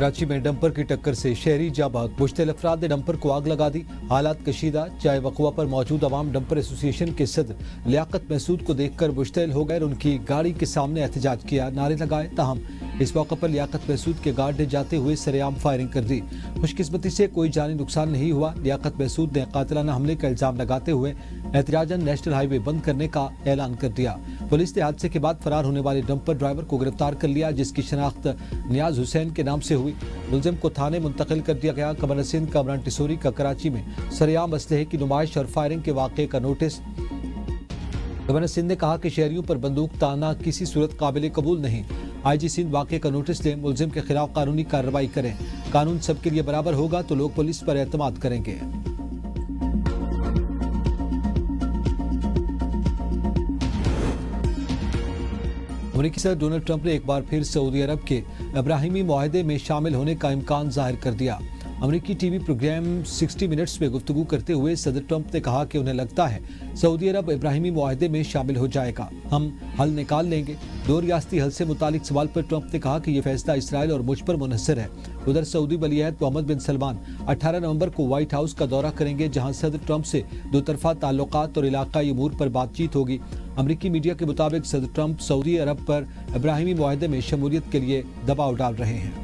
कराची में डंपर की टक्कर से शहरी जाँ बहक। मुश्तिल अफराद ने डंपर को आग लगा दी। हालात कशीदा। चाय वकवा पर मौजूद अवाम डंपर एसोसिएशन के सदर लियाकत महसूद को देखकर मुश्तिल हो गए और उनकी गाड़ी के सामने एहतजाज किया, नारे लगाए। ताहम इस मौके पर लियाकत महसूद के गार्ड ने जाते हुए सरेआम फायरिंग कर दी। खुशकिस्मती से कोई जानी नुकसान नहीं हुआ। लियाकत महसूद ने कातिलाना हमले का इल्जाम लगाते हुए एहतजाजन नेशनल हाईवे बंद करने का ऐलान कर दिया। पुलिस ने हादसे के बाद फरार होने वाले डंपर ड्राइवर को गिरफ्तार कर लिया, जिसकी शनाख्त नियाज हुसैन के नाम से हुई। मुलजिम को थाने मुंतकिल कर दिया गया। कमर सिंध कमरान टिसोरी का कराची में सरेआम असलहे की नुमाइश और फायरिंग के वाक़े का नोटिस। कमर सिंध ने कहा कि शहरियों पर बंदूक ताना किसी सूरत काबिल कबूल नहीं। IG सिंध वाक़े का नोटिस लें, मुलजिम के खिलाफ कानूनी कार्रवाई करें। कानून सबके लिए बराबर होगा तो लोग पुलिस पर एतमाद करेंगे। अमेरिकी सदर डोनाल्ड ट्रंप ने एक बार फिर सऊदी अरब के इब्राहिमी मुआहदे में शामिल होने का इम्कान जाहिर कर दिया। अमेरिकी टीवी प्रोग्राम 60 मिनट्स में गुफ्तगू करते हुए सदर ट्रंप ने कहा कि उन्हें लगता है सऊदी अरब इब्राहिमी मुआहदे में शामिल हो जाएगा। हम हल निकाल लेंगे। दो रियासती हल से मुतालिक सवाल पर ट्रंप ने कहा कि यह फैसला इसराइल और मुझ पर मुनहसर है। उधर सऊदी वलीअहद मोहम्मद बिन सलमान 18 नवंबर को व्हाइट हाउस का दौरा करेंगे, जहां सदर ट्रंप से दो तरफा ताल्लुकात और इलाकाई अमूर पर बातचीत होगी। अमेरिकी मीडिया के मुताबिक सदर ट्रंप सऊदी अरब पर इब्राहिमी मुआहदे में शमूलियत के लिए दबाव डाल रहे हैं।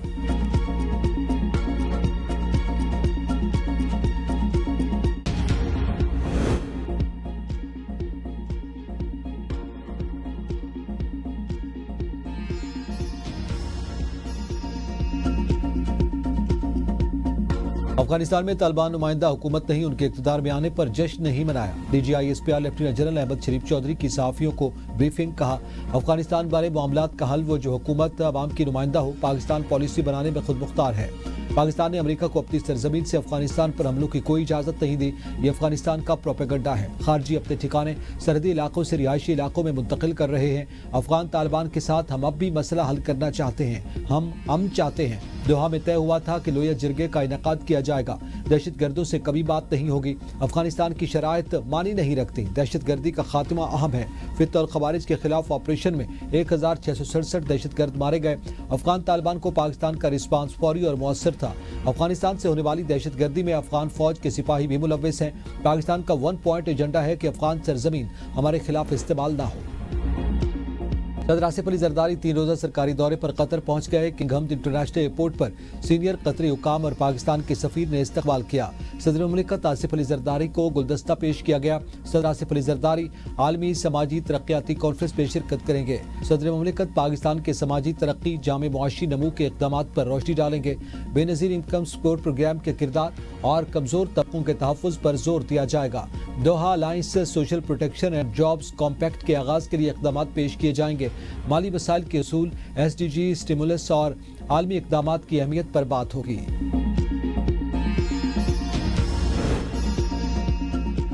अफगानिस्तान में तालिबान नुमाइंदा हुकूमत नहीं, उनके इक़्तिदार में आने पर जश्न नहीं मनाया। DGI-SPR लेफ्टिनेंट जनरल अहमद शरीफ चौधरी की सहाफ़ियों को ब्रीफिंग। कहा, अफगानिस्तान बारे मामलात का हल वो जो हुकूमत अवाम की नुमाइंदा हो। पाकिस्तान पॉलिसी बनाने में खुद मुख्तार है। पाकिस्तान ने अमेरिका को अपनी सरजमीन से अफगानिस्तान पर हमलों की कोई इजाज़त नहीं दी। ये अफगानिस्तान का प्रोपेगेंडा है। खारजी अपने ठिकाने सरहदी इलाकों से रिहायशी इलाकों में मुंतकिल कर रहे हैं। अफगान तालिबान के साथ हम अब भी मसला हल करना चाहते हैं। हम अमन चाहते हैं। दोहा में तय हुआ था कि लोया जिरगे का इनेकाद किया जाएगा। दहशत गर्दों से कभी बात नहीं होगी। अफगानिस्तान की शराइत मानी नहीं रखती। दहशत गर्दी का खात्मा अहम है। फित और खवारिज के खिलाफ ऑपरेशन में 1667 दहशत गर्द मारे गए। अफगान तालिबान को पाकिस्तान का रिस्पांस फौरी और मौसर था। अफगानिस्तान से होने वाली दहशत गर्दी में अफगान फौज के सिपाही भी मुलव्विस हैं। पाकिस्तान का 1 पॉइंट एजेंडा है कि अफगान सरजमीन हमारे खिलाफ इस्तेमाल ना हो। सदर आसिफ अली जरदारी 3 रोज़ा सरकारी दौरे पर कतर पहुंच गए। किंग हमद इंटरनेशनल एयरपोर्ट पर सीनियर कतरी हुकाम और पाकिस्तान के सफीर ने इस्तकबाल किया। सदर मुमलिकत आसिफ अली जरदारी को गुलदस्ता पेश किया गया। सदर आसिफ अली जरदारी आलमी समाजी तरक्याती कॉन्फ्रेंस में शिरकत करेंगे। सदर मुमलिकत पाकिस्तान के समाजी तरक्की जामे मुआशी नमू के इक़दाम पर रोशनी डालेंगे। बेनज़ीर इनकम सपोर्ट प्रोग्राम के किरदार और कमजोर तबकों के तहफ़्फ़ुज़ पर जोर दिया जाएगा। Doha alliance social protection and jobs compact के आगाज के लिए इक़दाम पेश किए जाएंगे। माली वसाइल के उसूल, SDG स्टिमुलस और आलमी इक़दामात की अहमियत पर बात होगी।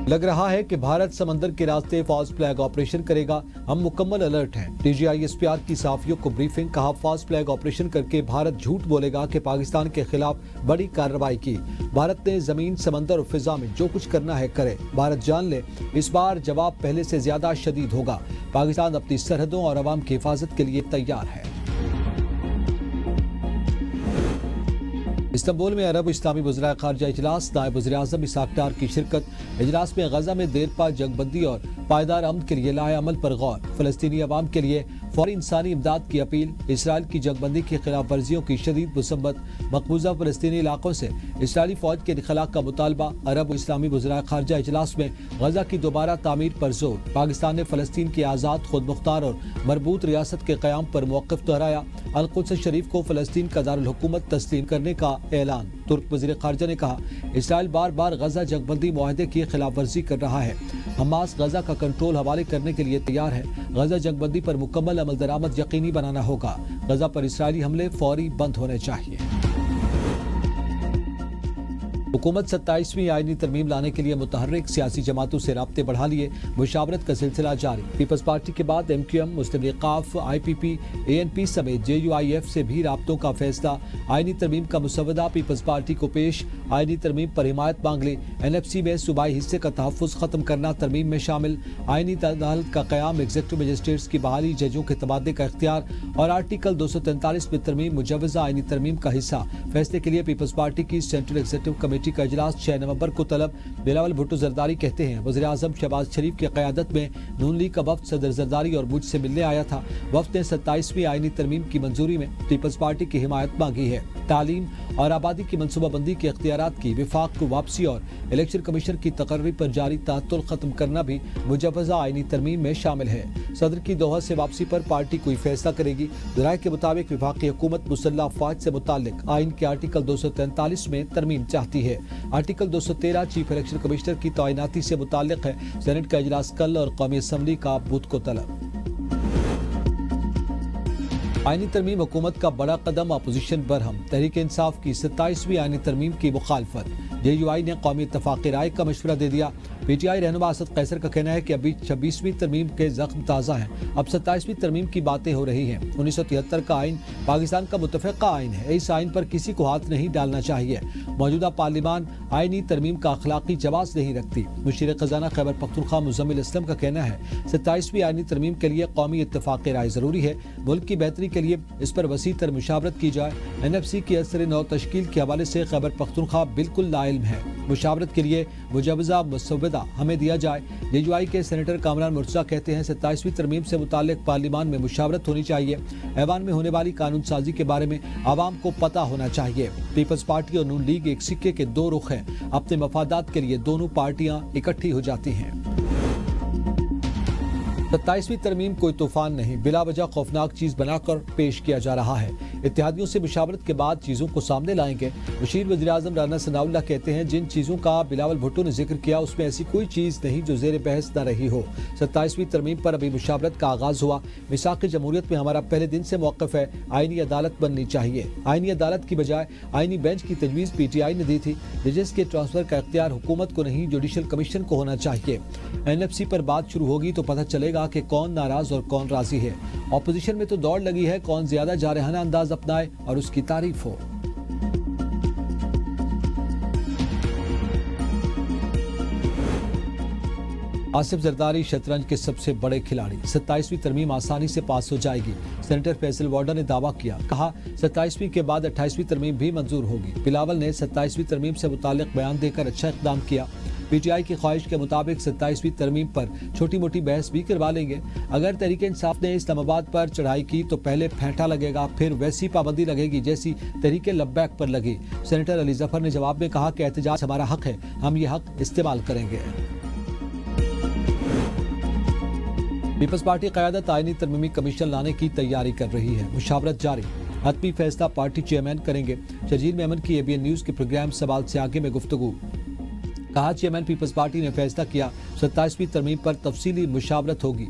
लग रहा है कि भारत समंदर के रास्ते फास्ट फ्लैग ऑपरेशन करेगा। हम मुकम्मल अलर्ट हैं। DGI-SPR की सहाफ़ियों को ब्रीफिंग। कहा, फास्ट फ्लैग ऑपरेशन करके भारत झूठ बोलेगा कि पाकिस्तान के खिलाफ बड़ी कार्रवाई की। भारत ने जमीन, समंदर और फिजा में जो कुछ करना है करे। भारत जान ले, इस बार जवाब पहले से ज्यादा शदीद होगा। पाकिस्तान अपनी सरहदों और अवाम की हिफाजत के लिए तैयार है। इस्तांबुल में अरब इस्लामी वज़ीर ख़ारिजा इजलास, नायब वज़ीर आज़म इसहाक़ डार की शिरकत। इजलास में गजा में देरपा जंगबंदी और पायदार अमन के लिए लाए अमल पर गौर। फ़लस्तीनी अवाम के लिए फौरी इंसानी इमदाद की अपील। इसराइल की जंगबंदी की खिलाफ वर्जियों की शदीद मुसम्मत। मकबूजा फ़लस्तीनी इलाकों से इसराइली फ़ौज के इनखला का मुतालबा। अरब इस्लामी वज़ीर ख़ारिजा इजलास में गजा की दोबारा तामीर पर जोर। पाकिस्तान ने फ़लस्तीन की आज़ाद, खुद मुख्तार और मरबूत रियासत के क़याम पर मौक़िफ़ दोहराया। अल-कुद्स शरीफ को फ़लस्तीन का दारुल हुकूमत तस्लीम करने का ऐलान। तुर्क वज़ीर ख़ारिजा ने कहा, इसराइल बार बार गजा जंगबंदी मुआहदे की खिलाफ वर्जी कर रहा है। हमास गजा का कंट्रोल हवाले करने के लिए तैयार है। गजा जंगबंदी पर मुकम्मल अमल दरामद यकीनी बनाना होगा। गजा पर इसराइली हमले फौरी बंद होने चाहिए। हुकूमत 27वीं आईनी तरमीम लाने के लिए मुतहर्रिक सियासी जमातों से राब्ते बढ़ा लिए, मुशावरत का सिलसिला जारी। पीपल्स पार्टी के बाद MQM, मुस्लिम लीग काफ, IPP, ANP समेत JUIF से भी राब्तों का फैसला। आईनी तरमीम का मुसवदा पीपल्स पार्टी को पेश, आईनी तरमीम पर हिमायत मांग ली। NFC में सूबाई हिस्से का तहफ़्फ़ुज़ खत्म करना तरमीम में शामिल। आईनी अदालत का क़याम, एग्जीक्यूटिव मजिस्ट्रेट्स की बहाली, जजों के तबादले का इख्तियार और आर्टिकल 243 में तरमीम मुजव्वज़ा आईनी तरमीम का हिस्सा। फैसले के लिए पीपल्स पार्टी की सेंट्रल एग्जीक्यूटिव कमेटी का इजलास 6 नवंबर को तलब। बिलावल भुट्टो जरदारी कहते हैं, वज़ीर आज़म शहबाज शरीफ की क़यादत में नून लीग का वफ़द सदर जरदारी और मुझसे मिलने आया था। वफ़द ने 27वीं आईनी तरमीम की मंजूरी में पीपल्स पार्टी की हिमायत मांगी है। तालीम और आबादी की मनसूबाबंदी के इख्तियारात की विफाक को वापसी और इलेक्शन कमीशन की तकर्री पर जारी तातुल खत्म करना भी मुजव्वज़ा आईनी तरमीम में शामिल है। सदर की दोहा से वापसी पर पार्टी कोई फैसला करेगी। ज़राए के मुताबिक विफाकी हुकूमत मुसल्लह अफ़वाज से मुताल्लिक आइन के आर्टिकल 243 में तरमीम चाहती है। आर्टिकल 213 चीफ इलेक्शन कमिश्नर की तैनाती से मुताल्लिक है। सेनेट का इजलास कल और कौमी असम्बली का बुध को तलब। आईनी तरमीम हुकूमत का बड़ा कदम, अपोजिशन बरहम। तहरीक इंसाफ की 27वीं आईनी तरमीम की मुखालफत। JUI ने कौमी इत्तफाक़ी राय का मशवरा दे दिया। PTI रहनुमा असद कैसर का कहना है कि अभी 26वीं तरमीम के जख्म ताज़ा हैं, अब 27वीं तरमीम की बातें हो रही हैं। 1973 का आइन पाकिस्तान का मुतफ़क़ा आइन है, इस आइन पर किसी को हाथ नहीं डालना चाहिए। मौजूदा पार्लिमान आईनी तरमीम का अखलाकी जवाज़ नहीं रखती। मुशीर ख़जाना खैबर पख्तूनख्वा मुज़म्मिल असलम का कहना है, 27वीं आईनी तरमीम के लिए कौमी इत्तफाक़ी राय ज़रूरी है। मुल्क की बेहतरी के लिए इस पर वसी तर मुशावरत की जाए। NFC की असर नौ तश्कील के हवाले से खैबर पख्तूनख्वा बिल्कुल लाइल्म है। मुशावरत के लिए मुजव्वज़ा मुसवदा हमें दिया जाए। JUI के सेनेटर कामरान मुर्तज़ा कहते हैं, 27वीं तरमीम से मुताल्लिक पार्लिमान में मुशावरत होनी चाहिए। ऐवान में होने वाली कानून साजी के बारे में आवाम को पता होना चाहिए। पीपल्स पार्टी और नून लीग एक सिक्के के दो रुख हैं। अपने मफादात के लिए दोनों पार्टियां इकट्ठी हो जाती हैं। 27वीं तरमीम कोई तूफान नहीं, बिला वजह खौफनाक चीज बनाकर पेश किया जा रहा है। इत्तेहादियों से मुशावरत के बाद चीजों को सामने लाएंगे। मुशीर वज़ीर आज़म राना सनाउल्लाह कहते हैं, जिन चीजों का बिलावल भुट्टो ने जिक्र किया उसमें ऐसी कोई चीज नहीं जो जेर बहस न रही हो। 27वीं तरमीम पर अभी मुशावरत का आगाज हुआ। मिसाक़ जमहूरियत में हमारा पहले दिन से मौक़िफ़ है, आईनी अदालत बननी चाहिए। आईनी अदालत की बजाय आईनी बेंच की तजवीज़ PTI ने दी थी। जजेस के ट्रांसफर का इख्तियार हुकूमत को नहीं, जुडिशल कमीशन को होना चाहिए। NFC पर बात शुरू होगी तो पता चलेगा कि कौन नाराज और कौन राजी है। ऑपोजिशन में तो दौड़ लगी है, कौन ज्यादा जारहाना अंदाज अपनाए और उसकी तारीफ हो। आसिफ जरदारी शतरंज के सबसे बड़े खिलाड़ी, 27वीं तरमीम आसानी से पास हो जाएगी। सेनेटर फैसल वार्डर ने दावा किया, कहा 27वीं के बाद 28वीं तरमीम भी मंजूर होगी। बिलावल ने 27वीं तरमीम से मुताल्लिक बयान देकर अच्छा इक़दाम किया। PTI की ख्वाहिश के मुताबिक 27वीं तरमीम पर छोटी मोटी बहस भी करवा लेंगे। अगर तहरीक इंसाफ ने इस्लामाबाद पर चढ़ाई की तो पहले फेंटा लगेगा, फिर वैसी पाबंदी लगेगी जैसी तहरीक लब्बैक पर लगी। सेनेटर अली जफर ने जवाब में कहा कि एहतजाज हमारा हक है, हम ये हक इस्तेमाल करेंगे। पीपल्स पार्टी क़यादत आईनी तरमीमी कमीशन लाने की तैयारी कर रही है। मुशावरत जारी, हतमी फैसला पार्टी चेयरमैन करेंगे। शजील मेमन की ABN न्यूज़ के प्रोग्राम सवाल से आगे में गुफ्तगू। कहा, चेयरमैन पीपल्स पार्टी ने फैसला किया 27वीं तरमीम पर तफसीली मुशावरत होगी।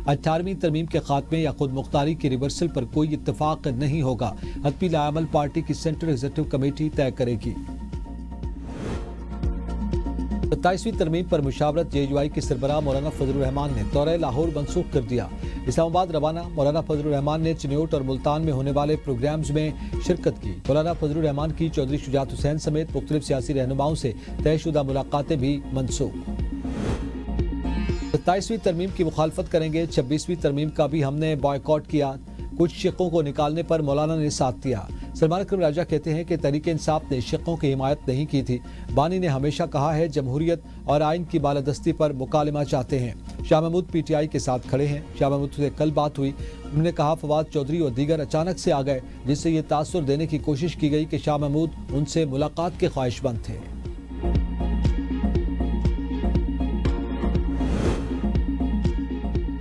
18वीं तरमीम के खात्मे या खुद मुख्तारी की रिवर्सल पर कोई इत्तफाक नहीं होगा। हतमी लाअमल पार्टी की सेंट्रल एग्जीक्यूटिव कमेटी तय करेगी। 27वीं तरमीम पर मुशावरत JUI के सरबराह मौलाना फजलुर रहमान ने दौरे लाहौर मनसूख कर दिया। इस्लामाबाद रवाना मौलाना फजलुर रहमान ने चिन्योट और मुल्तान में होने वाले प्रोग्राम्स में शिरकत की। मौलाना फजलुर रहमान की चौधरी शुजात हुसैन समेत मुख्तलिफ सियासी रहनुमाओं से तयशुदा मुलाकातें भी मनसूख। 27वीं तरमीम की मुखालफत करेंगे। 26वीं तरमीम का भी हमने बॉयकॉट किया। कुछ शिक्कों को निकालने पर मौलाना ने साथ दिया। सलमान अकरम राजा कहते हैं कि तहरीक इंसाफ ने शिक्कों की हिमायत नहीं की थी। बानी ने हमेशा कहा है जमहूरियत और आइन की बालादस्ती पर मुकालमा चाहते हैं। शाह महमूद PTI के साथ खड़े हैं। शाह महमूद से कल बात हुई, उन्होंने कहा फवाद चौधरी और दीगर अचानक से आ गए, जिससे ये तासुर देने की कोशिश की गई कि शाह महमूद उनसे मुलाकात के ख्वाहिशमंद थे।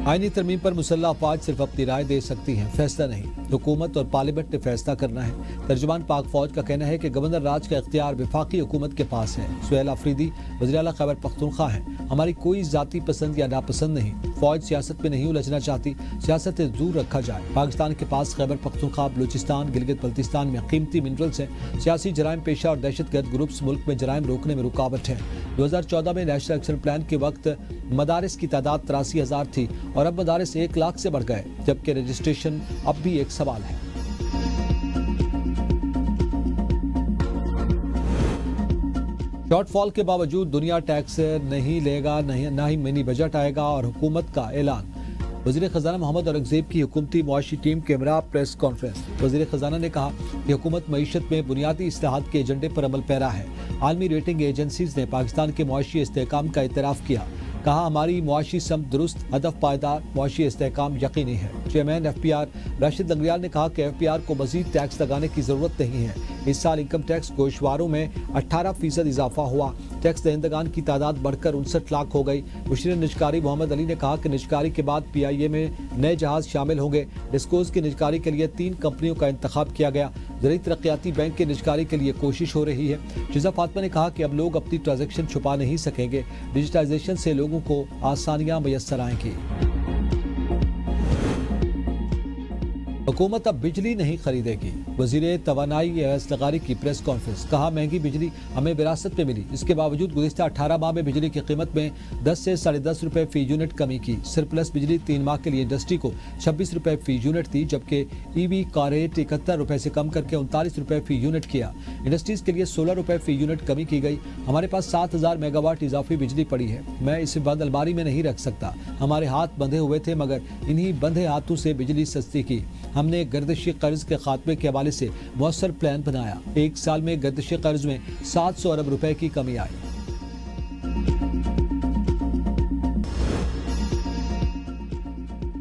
आईनी तरमीम पर मुसल्लह अफवाज सिर्फ अपनी राय दे सकती हैं, फैसला नहीं। हुकूमत और पार्लियामेंट ने फैसला करना है। तर्जुमान पाक फौज का कहना है कि गवर्नर राज का इख्तियार वफाकी हुकूमत के पास है। सुहेल अफरीदी वज़ीर आला खैबर पख्तूनख्वा हैं, हमारी कोई जाती पसंद या नापसंद नहीं। فوج سیاست میں نہیں الجھنا چاہتی، سیاست سے دور رکھا جائے۔ پاکستان کے پاس خیبر پختونخوا، بلوچستان، گلگت بلتستان میں قیمتی منرلز ہیں۔ سیاسی جرائم پیشہ اور دہشت گرد گروپس ملک میں جرائم روکنے میں رکاوٹ ہیں۔ 2014 میں نیشنل ایکشن پلان کے وقت مدارس کی تعداد 83,000 تھی اور اب مدارس 1 لاکھ سے بڑھ گئے، جبکہ رجسٹریشن اب بھی ایک سوال ہے۔ شارٹ فال کے باوجود دنیا ٹیکس نہیں لے گا، نہ ہی منی بجٹ آئے گا اور حکومت کا اعلان۔ وزیر خزانہ محمد اورنگزیب کی حکومتی معاشی ٹیم کے ہمراہ پریس کانفرنس۔ وزیر خزانہ نے کہا کہ حکومت معیشت میں بنیادی اصلاحات کے ایجنڈے پر عمل پیرا ہے۔ عالمی ریٹنگ ایجنسیز نے پاکستان کے معاشی استحکام کا اعتراف کیا۔ کہا ہماری معاشی سمت درست، ہدف پائیدار معاشی استحکام یقینی ہے۔ چیئرمین FPR راشد لنگریال نے کہا کہ FPR کو مزید ٹیکس لگانے کی ضرورت نہیں ہے۔ اس سال انکم ٹیکس گوشواروں میں 18% اضافہ ہوا، ٹیکس دہندگان کی تعداد بڑھ کر 59 لاکھ ہو گئی۔ مشیر نجکاری محمد علی نے کہا کہ نجکاری کے بعد PIA میں نئے جہاز شامل ہوں گے۔ ڈسکوز کی نجکاری کے لیے 3 کمپنیوں کا انتخاب کیا گیا۔ زرعی ترقیاتی بینک کے نجکاری کے لیے کوشش ہو رہی ہے۔ شیزہ فاطمہ نے کہا کہ اب لوگ اپنی ٹرانزیکشن چھپا نہیں سکیں گے، ڈیجیٹائزیشن سے لوگوں کو آسانیاں میسر آئیں گی۔ حکومت اب بجلی نہیں خریدے گی، وزیر توانائی ایس لغاری کی پریس کانفرنس۔ کہا مہنگی بجلی ہمیں وراثت میں ملی، اس کے باوجود گزشتہ 18 ماہ میں بجلی کی قیمت میں 10 سے 10.5 روپے فی یونٹ کمی کی۔ سرپلس بجلی 3 ماہ کے لیے انڈسٹری کو 26 روپے فی یونٹ تھی، جبکہ EV کا ریٹ 71 روپے سے کم کر کے 39 روپے فی یونٹ کیا۔ انڈسٹریز کے لیے 16 روپے فی یونٹ کمی کی گئی۔ ہمارے پاس 7000 میگا واٹ اضافی بجلی پڑی ہے، میں اسے بند الماری میں نہیں رکھ سکتا۔ ہمارے ہاتھ بندھے ہوئے تھے مگر انہی بندھے ہاتھوں سے بجلی سستی کی۔ ہم نے گردشی قرض کے خاتمے کے حوالے سے مؤثر پلان بنایا۔ 1 سال میں گردشی قرض میں 700 ارب روپے کی کمی آئی۔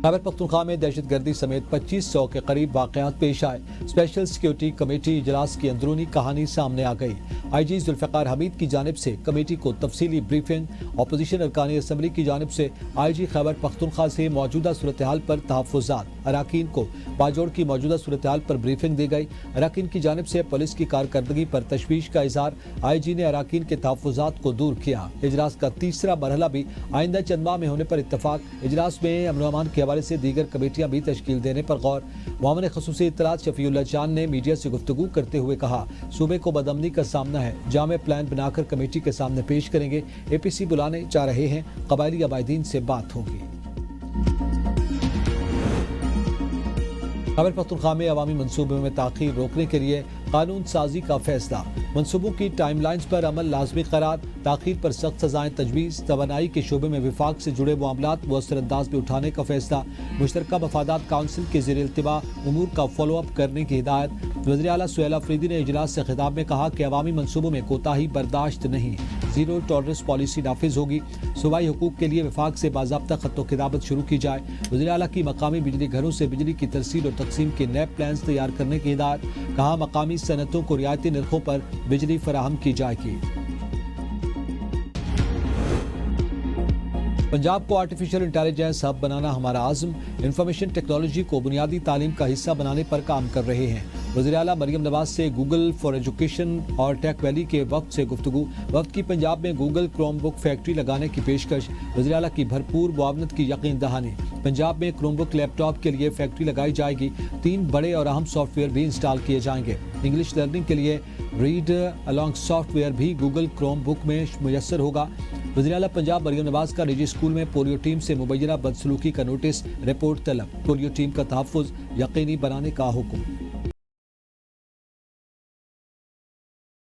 خیبر پختونخوا میں دہشت گردی سمیت 2500 کے قریب واقعات پیش آئے۔ اسپیشل سیکیورٹی کمیٹی اجلاس کی اندرونی کہانی سامنے آ گئی۔ IG ذوالفقار حمید کی جانب سے کمیٹی کو تفصیلی بریفنگ، اپوزیشن ارکان اسمبلی کی جانب سے IG خیبر پختونخوا سے موجودہ صورتحال پر تحفظات، اراکین کو باجوڑ کی موجودہ صورتحال پر بریفنگ دی گئی۔ اراکین کی جانب سے پولیس کی کارکردگی پر تشویش کا اظہار، IG نے اراکین کے تحفظات کو دور کیا۔ اجلاس کا تیسرا مرحلہ بھی آئندہ چند ماہ میں ہونے پر اتفاق۔ اجلاس میں امن و امان کے حوالے سے دیگر کمیٹیاں بھی تشکیل دینے پر غور۔ معاون خصوصی اطلاعات شفیع اللہ جان نے میڈیا سے گفتگو کرتے ہوئے کہا صوبے کو بدامنی کا سامنا ہے، جامع پلان بنا کر کمیٹی کے سامنے پیش کریں گے۔ APC بلانے جا رہے ہیں، قبائلی عبائدین سے بات ہوگی۔ خیبر پختونخوا میں عوامی منصوبوں میں تاخیر روکنے کے لیے قانون سازی کا فیصلہ، منصوبوں کی ٹائم لائنز پر عمل لازمی قرار، تاخیر پر سخت سزائیں تجویز، توانائی کے شعبے میں وفاق سے جڑے معاملات مؤثر انداز میں اٹھانے کا فیصلہ، مشترکہ مفادات کونسل کے زیر التواء امور کا فالو اپ کرنے کی ہدایت۔ وزیر اعلیٰ سہیل آفریدی نے اجلاس سے خطاب میں کہا کہ عوامی منصوبوں میں کوتاہی برداشت نہیں، زیرو ٹالرنس پالیسی نافذ ہوگی۔ صوبائی حقوق کے لیے وفاق سے باضابطہ خط و کتابت شروع کی جائے۔ وزیر اعلیٰ کی مقامی بجلی گھروں سے بجلی کی ترسیل اور تقسیم کے نئے پلانز تیار کرنے کی ہدایت۔ کہا مقامی صنعتوں کو رعایتی نرخوں پر بجلی فراہم کی جائے گی۔ پنجاب کو آرٹیفیشل انٹیلیجنس ہب بنانا ہمارا عزم، انفارمیشن ٹیکنالوجی کو بنیادی تعلیم کا حصہ بنانے پر کام کر رہے ہیں۔ وزیر اعلیٰ مریم نواز سے گوگل فار ایجوکیشن اور ٹیک ویلی کے وفد سے گفتگو، وفد کی پنجاب میں گوگل کروم بک فیکٹری لگانے کی پیشکش، وزیر اعلیٰ کی بھرپور معاونت کی یقین دہانی۔ پنجاب میں کروم بک لیپ ٹاپ کے لیے فیکٹری لگائی جائے گی، 3 بڑے اور اہم سافٹ ویئر بھی انسٹال کیے جائیں گے۔ انگلش لرننگ کے لیے ریڈ الانگ سافٹ ویئر بھی گوگل کروم بک میں میسر ہوگا۔ وزیر اعلیٰ پنجاب مریم نواز کا نجی اسکول میں پولیو ٹیم سے مبینہ بدسلوکی کا نوٹس، رپورٹ طلب، پولیو ٹیم کا تحفظ یقینی بنانے کا حکم۔